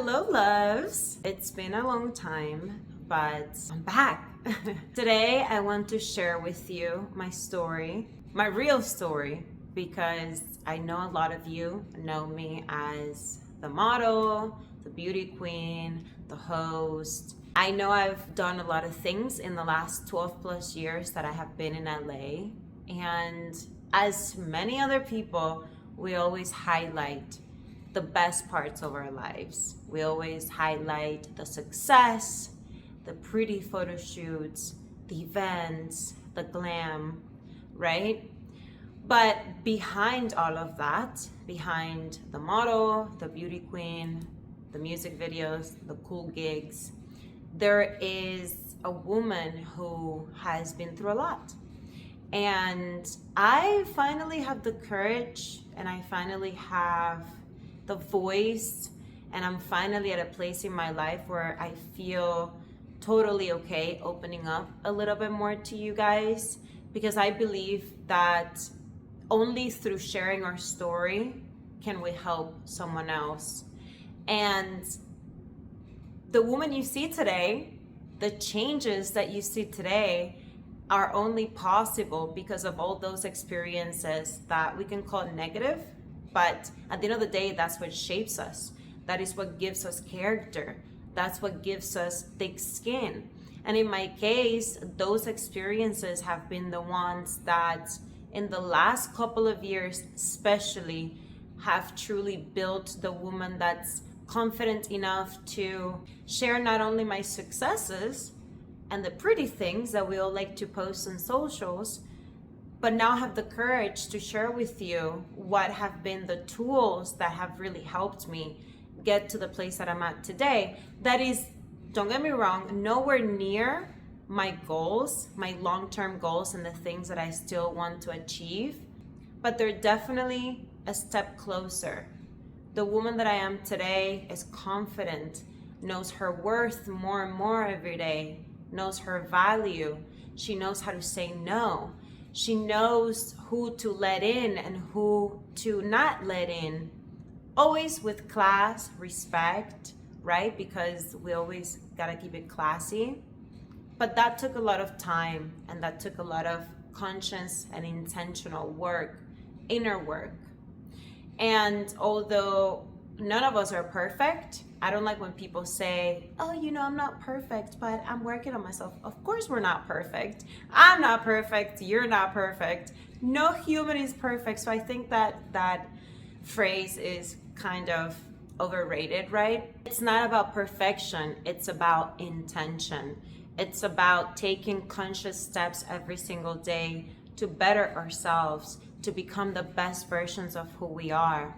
Hello, loves. It's been a long time, but I'm back. Today, I want to share with you my story, my real story, because I know a lot of you know me as the model, the beauty queen, the host. I know I've done a lot of things in the last 12 plus years that I have been in LA, and as many other people, we always highlight the best parts of our lives. We always highlight the success, the pretty photo shoots, the events, the glam, right? But behind all of that, behind the model, the beauty queen, the music videos, the cool gigs, there is a woman who has been through a lot. And I finally have the courage, and I finally have the voice, and I'm finally at a place in my life where I feel totally okay opening up a little bit more to you guys, because I believe that only through sharing our story can we help someone else. And the woman you see today, the changes that you see today, are only possible because of all those experiences that we can call negative, but at the end of the day, that's what shapes us. That is what gives us character. That's what gives us thick skin. And in my case, those experiences have been the ones that in the last couple of years especially have truly built the woman that's confident enough to share not only my successes and the pretty things that we all like to post on socials, but now have the courage to share with you what have been the tools that have really helped me get to the place that I'm at today. That is, don't get me wrong, nowhere near my goals, my long-term goals and the things that I still want to achieve, but they're definitely a step closer. The woman that I am today is confident, knows her worth more and more every day, knows her value. She knows how to say no. She knows who to let in and who to not let in. Always with class, respect, right? Because we always gotta keep it classy. But that took a lot of time, and that took a lot of conscious and intentional work, inner work. And although none of us are perfect, I don't like when people say, oh, I'm not perfect, but I'm working on myself. Of course we're not perfect. I'm not perfect. You're not perfect. No human is perfect. So I think that phrase is kind of overrated, right? It's not about perfection. It's about intention. It's about taking conscious steps every single day to better ourselves, to become the best versions of who we are,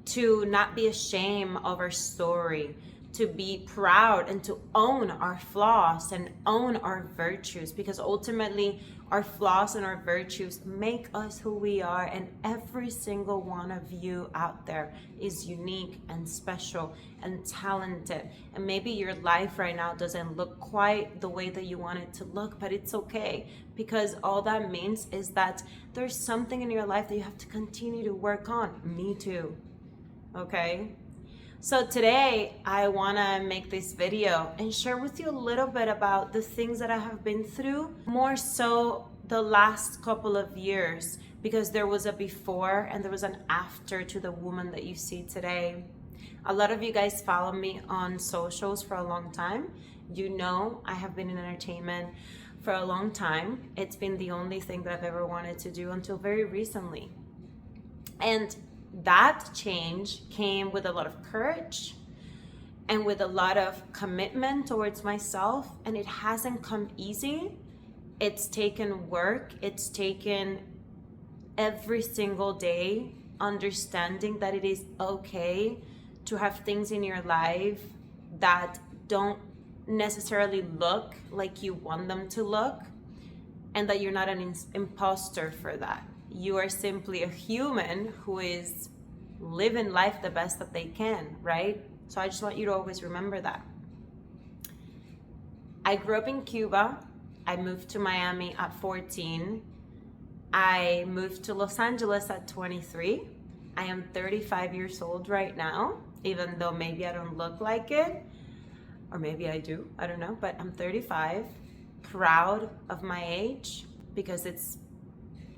to not be ashamed of our story, to be proud and to own our flaws and own our virtues, because ultimately our flaws and our virtues make us who we are, and every single one of you out there is unique and special and talented. And maybe your life right now doesn't look quite the way that you want it to look, but it's okay, because all that means is that there's something in your life that you have to continue to work on. Me too. Okay, so today I want to make this video and share with you a little bit about the things that I have been through, more so the last couple of years, because there was a before and there was an after to the woman that you see today. A lot of you guys follow me on socials for a long time. You know I have been in entertainment for a long time. It's been the only thing that I've ever wanted to do until very recently. And that change came with a lot of courage and with a lot of commitment towards myself, and it hasn't come easy. It's taken work. It's taken every single day understanding that it is okay to have things in your life that don't necessarily look like you want them to look, and that you're not an imposter for that. You are simply a human who is living life the best that they can, right? So I just want you to always remember that. I grew up in Cuba. I moved to Miami at 14. I moved to Los Angeles at 23. I am 35 years old right now, even though maybe I don't look like it, or maybe I do, I don't know, but I'm 35, proud of my age because it's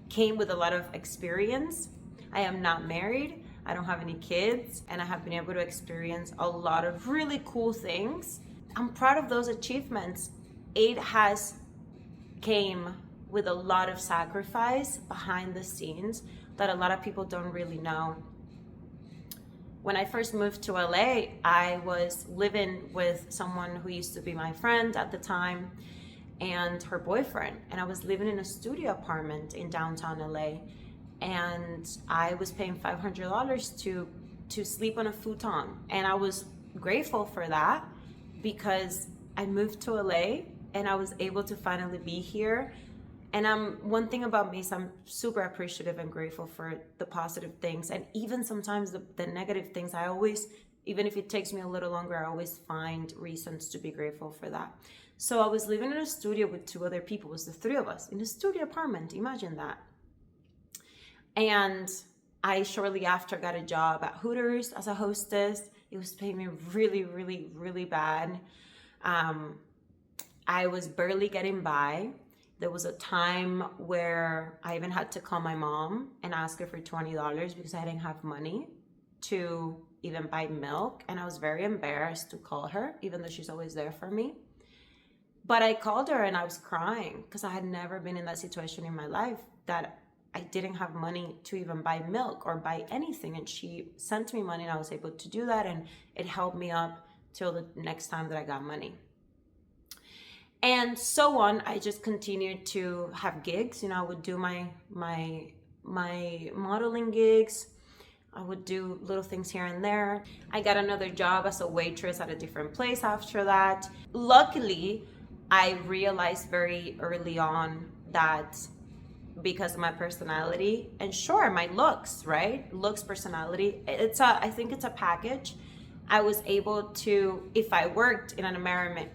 came with a lot of experience. I am not married, I don't have any kids, and I have been able to experience a lot of really cool things. I'm proud of those achievements. It has came with a lot of sacrifice behind the scenes that a lot of people don't really know. When I first moved to LA, I was living with someone who used to be my friend at the time and her boyfriend. And I was living in a studio apartment in downtown LA. And I was paying $500 to sleep on a futon. And I was grateful for that because I moved to LA and I was able to finally be here. And one thing about me is I'm super appreciative and grateful for the positive things. And even sometimes the negative things, I always, even if it takes me a little longer, I always find reasons to be grateful for that. So I was living in a studio with 2 other people. It was the 3 of us in a studio apartment. Imagine that. And I shortly after got a job at Hooters as a hostess. It was paying me really, really, really bad. I was barely getting by. There was a time where I even had to call my mom and ask her for $20 because I didn't have money to even buy milk. And I was very embarrassed to call her, even though she's always there for me. But I called her and I was crying because I had never been in that situation in my life that I didn't have money to even buy milk or buy anything. And she sent me money and I was able to do that. And it helped me up till the next time that I got money. And so on, I just continued to have gigs. You know, I would do my modeling gigs. I would do little things here and there. I got another job as a waitress at a different place after that. Luckily, I realized very early on that because of my personality and sure, my looks, right? Looks, personality, I think it's a package. I was able to, if I worked in an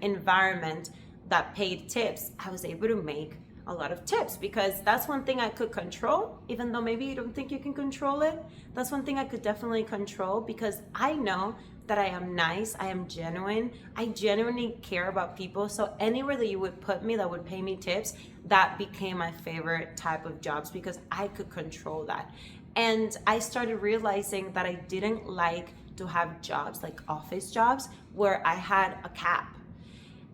environment that paid tips, I was able to make a lot of tips because that's one thing I could control, even though maybe you don't think you can control it. That's one thing I could definitely control because I know that I am nice, I am genuine, I genuinely care about people. So anywhere that you would put me that would pay me tips, that became my favorite type of jobs because I could control that. And I started realizing that I didn't like to have jobs like office jobs where I had a cap.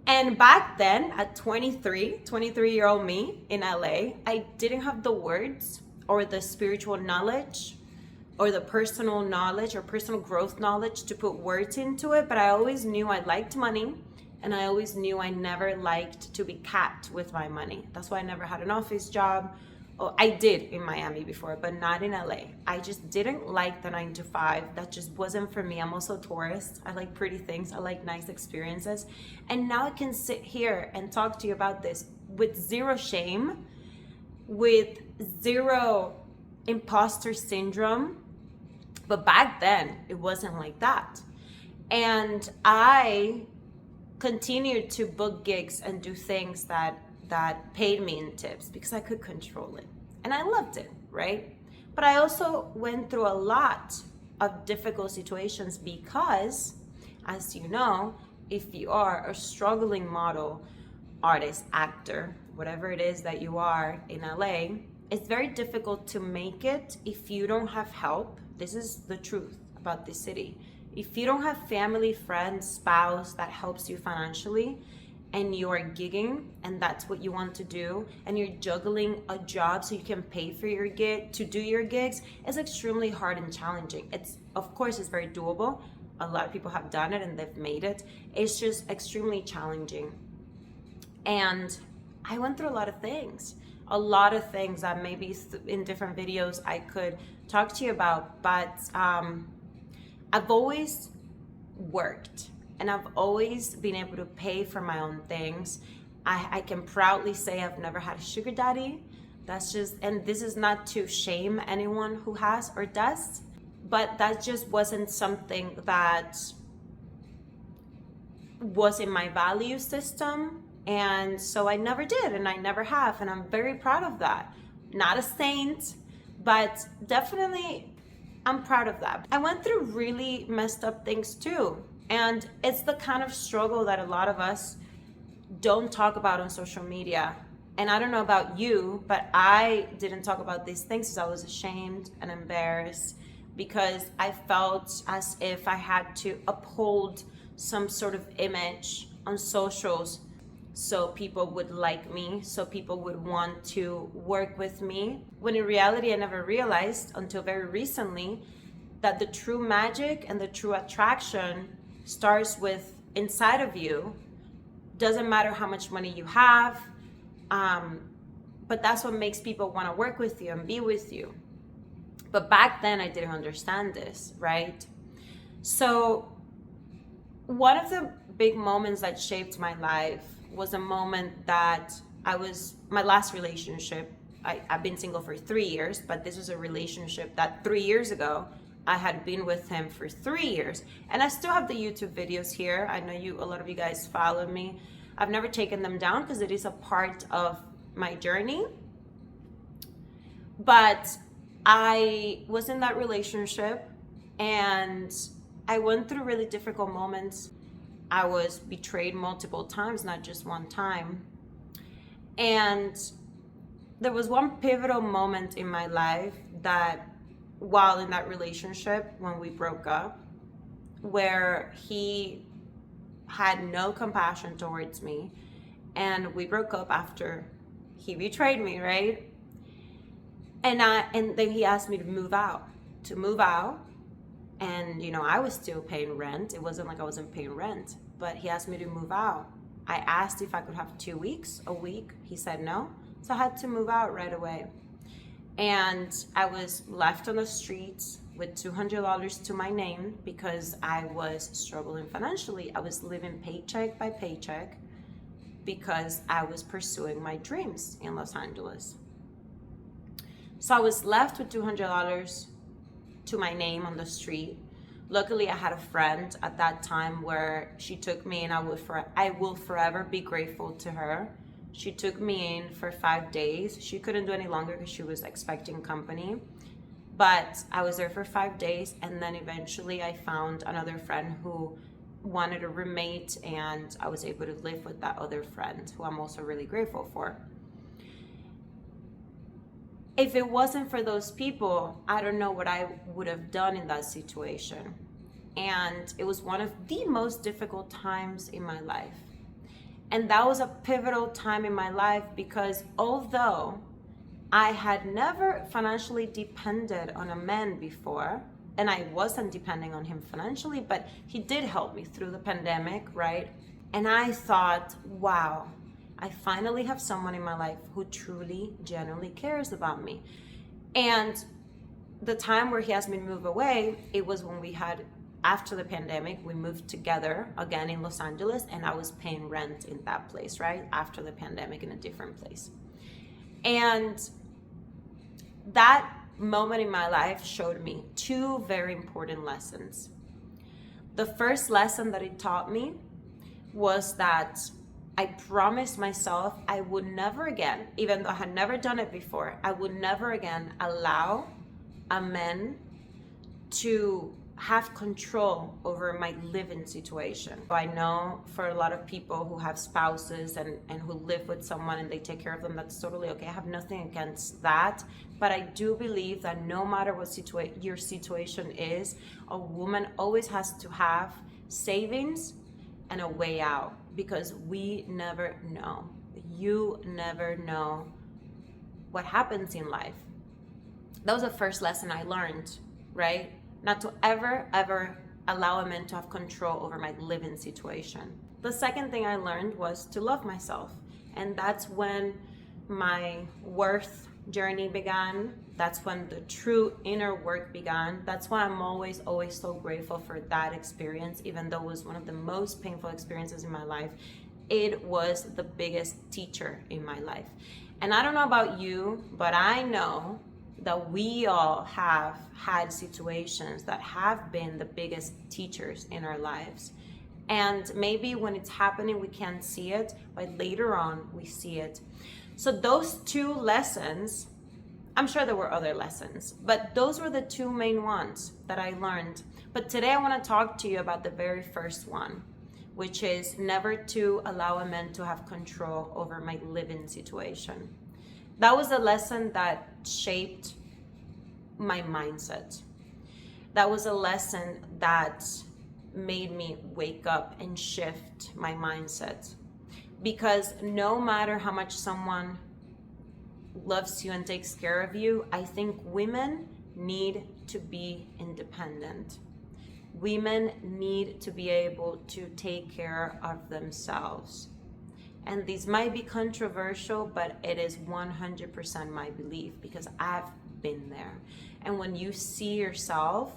And back then at 23-year-old me in LA, I didn't have the words or the spiritual knowledge or the personal knowledge or personal growth knowledge to put words into it. But I always knew I liked money and I always knew I never liked to be capped with my money. That's why I never had an office job. Oh, I did in Miami before, but not in LA. I just didn't like the 9 to 5. That just wasn't for me. I'm also a tourist. I like pretty things. I like nice experiences. And now I can sit here and talk to you about this with zero shame, with zero imposter syndrome. But back then, it wasn't like that. And I continued to book gigs and do things that paid me in tips because I could control it. And I loved it, right? But I also went through a lot of difficult situations because, as you know, if you are a struggling model, artist, actor, whatever it is that you are in LA, it's very difficult to make it if you don't have help. This is the truth about this city. If you don't have family, friends, spouse that helps you financially, and you are gigging and that's what you want to do, and you're juggling a job so you can pay for your gig to do your gigs, it's extremely hard and challenging. Of course it's very doable. A lot of people have done it and they've made it. It's just extremely challenging. And I went through a lot of things that maybe in different videos I could talk to you about, but I've always worked and I've always been able to pay for my own things. I can proudly say I've never had a sugar daddy. And this is not to shame anyone who has or does, but that just wasn't something that was in my value system. And so I never did, and I never have, and I'm very proud of that. Not a saint, but definitely I'm proud of that. I went through really messed up things too. And it's the kind of struggle that a lot of us don't talk about on social media. And I don't know about you, but I didn't talk about these things because I was ashamed and embarrassed, because I felt as if I had to uphold some sort of image on socials so people would like me, so people would want to work with me. When in reality, I never realized until very recently that the true magic and the true attraction starts with inside of you. Doesn't matter how much money you have, but that's what makes people want to work with you and be with you. But back then I didn't understand this, right? So one of the big moments that shaped my life was a moment that my last relationship. I've been single for 3 years, but this was a relationship that 3 years ago I had been with him for 3 years. And I still have the YouTube videos here. I know a lot of you guys follow me. I've never taken them down because it is a part of my journey. But I was in that relationship and I went through really difficult moments. I was betrayed multiple times, not just one time. And there was one pivotal moment in my life that, while in that relationship, when we broke up, where he had no compassion towards me, and we broke up after he betrayed me, right? And then he asked me to move out. And I was still paying rent. It wasn't like I wasn't paying rent, but he asked me to move out. I asked if I could have 2 weeks, a week. He said no. So I had to move out right away. And I was left on the streets with $200 to my name because I was struggling financially. I was living paycheck by paycheck because I was pursuing my dreams in Los Angeles. So I was left with $200 to my name on the street. Luckily, I had a friend at that time where she took me, and I will forever be grateful to her. She took me in for 5 days. She couldn't do any longer because she was expecting company. But I was there for 5 days, and then eventually I found another friend who wanted a roommate, and I was able to live with that other friend, who I'm also really grateful for. If it wasn't for those people, I don't know what I would have done in that situation. And it was one of the most difficult times in my life. And that was a pivotal time in my life because although I had never financially depended on a man before, and I wasn't depending on him financially, but he did help me through the pandemic, right? And I thought, wow, I finally have someone in my life who truly, genuinely cares about me. And the time where he asked me to move away, it was when after the pandemic, we moved together again in Los Angeles, and I was paying rent in that place, right? After the pandemic in a different place. And that moment in my life showed me 2 very important lessons. The first lesson that it taught me was that I promised myself I would never again, even though I had never done it before, I would never again allow a man to have control over my living situation. I know for a lot of people who have spouses and who live with someone and they take care of them, that's totally okay. I have nothing against that. But I do believe that no matter what your situation is, a woman always has to have savings and a way out, because we never know. You never know what happens in life. That was the first lesson I learned, right? Not to ever allow a man to have control over my living situation. The second thing I learned was to love myself. And that's when my worth journey began. That's when the true inner work began. That's why I'm always so grateful for that experience, even though it was one of the most painful experiences in my life. It was the biggest teacher in my life. And I don't know about you, but I know that we all have had situations that have been the biggest teachers in our lives. And maybe when it's happening, we can't see it, but later on we see it. So those 2 lessons I'm sure there were other lessons, but those were the two main ones that I learned. But today I want to talk to you about the very first one, which is never to allow a man to have control over my living situation. That was a lesson that shaped my mindset. That was a lesson that made me wake up and shift my mindset. Because no matter how much someone loves you and takes care of you, I think women need to be independent. Women need to be able to take care of themselves. And these might be controversial, but it is 100% my belief because I've been there. And when you see yourself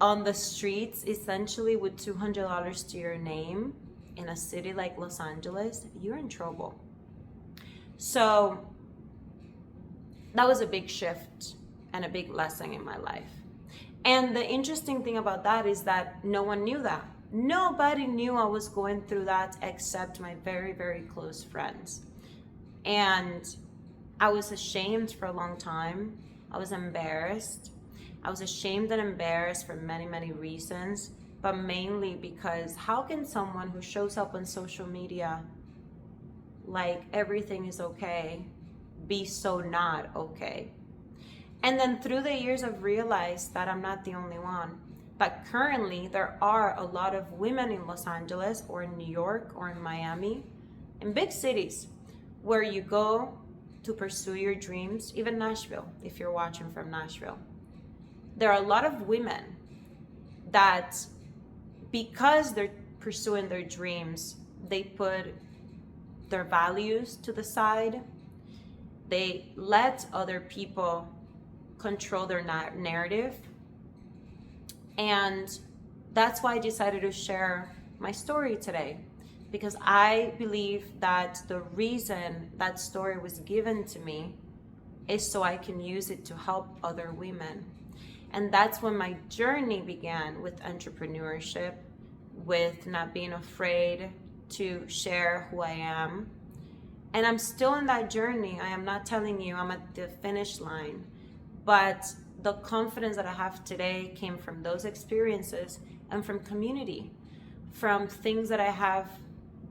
on the streets, essentially with $200 to your name in a city like Los Angeles, you're in trouble. So that was a big shift and a big lesson in my life. And the interesting thing about that is that no one knew that. Nobody knew I was going through that except my very, very close friends. And I was ashamed for a long time. I was embarrassed. I was ashamed and embarrassed for many, many reasons, but mainly because how can someone who shows up on social media like everything is okay be so not okay? And then through the years I've realized that I'm not the only one. But currently there are a lot of women in Los Angeles or in New York or in Miami, in big cities, where you go to pursue your dreams, even Nashville, if you're watching from Nashville. There are a lot of women that, because they're pursuing their dreams, they put their values to the side. They let other people control their narrative. And that's why I decided to share my story today, because I believe that the reason that story was given to me is so I can use it to help other women. And that's when my journey began with entrepreneurship, with not being afraid to share who I am. And I'm still in that journey. I am not telling you I'm at the finish line, but the confidence that I have today came from those experiences and from community, from things that I have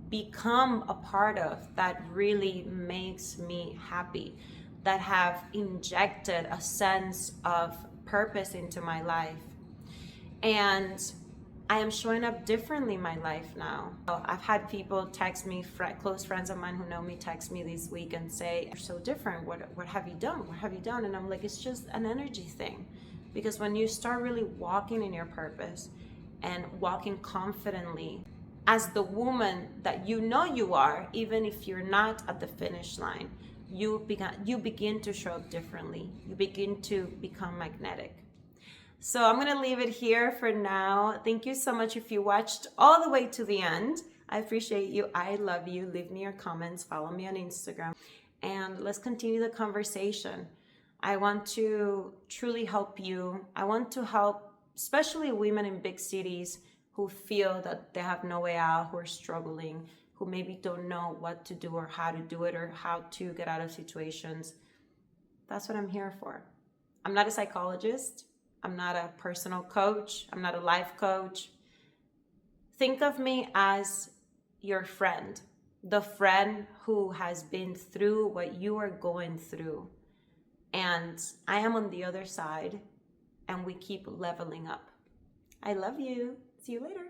become a part of that really makes me happy, that have injected a sense of purpose into my life. And I am showing up differently in my life now. I've had people text me, close friends of mine who know me text me this week and say, "You're so different. What have you done? What have you done?" And I'm like, it's just an energy thing. Because when you start really walking in your purpose and walking confidently as the woman that you know you are, even if you're not at the finish line, you begin to show up differently. You begin to become magnetic. So I'm going to leave it here for now. Thank you so much if you watched all the way to the end. I appreciate you. I love you. Leave me your comments. Follow me on Instagram. And let's continue the conversation. I want to truly help you. I want to help especially women in big cities who feel that they have no way out, who are struggling, who maybe don't know what to do or how to do it or how to get out of situations. That's what I'm here for. I'm not a psychologist. I'm not a personal coach. I'm not a life coach. Think of me as your friend, the friend who has been through what you are going through. And I am on the other side, and we keep leveling up. I love you. See you later.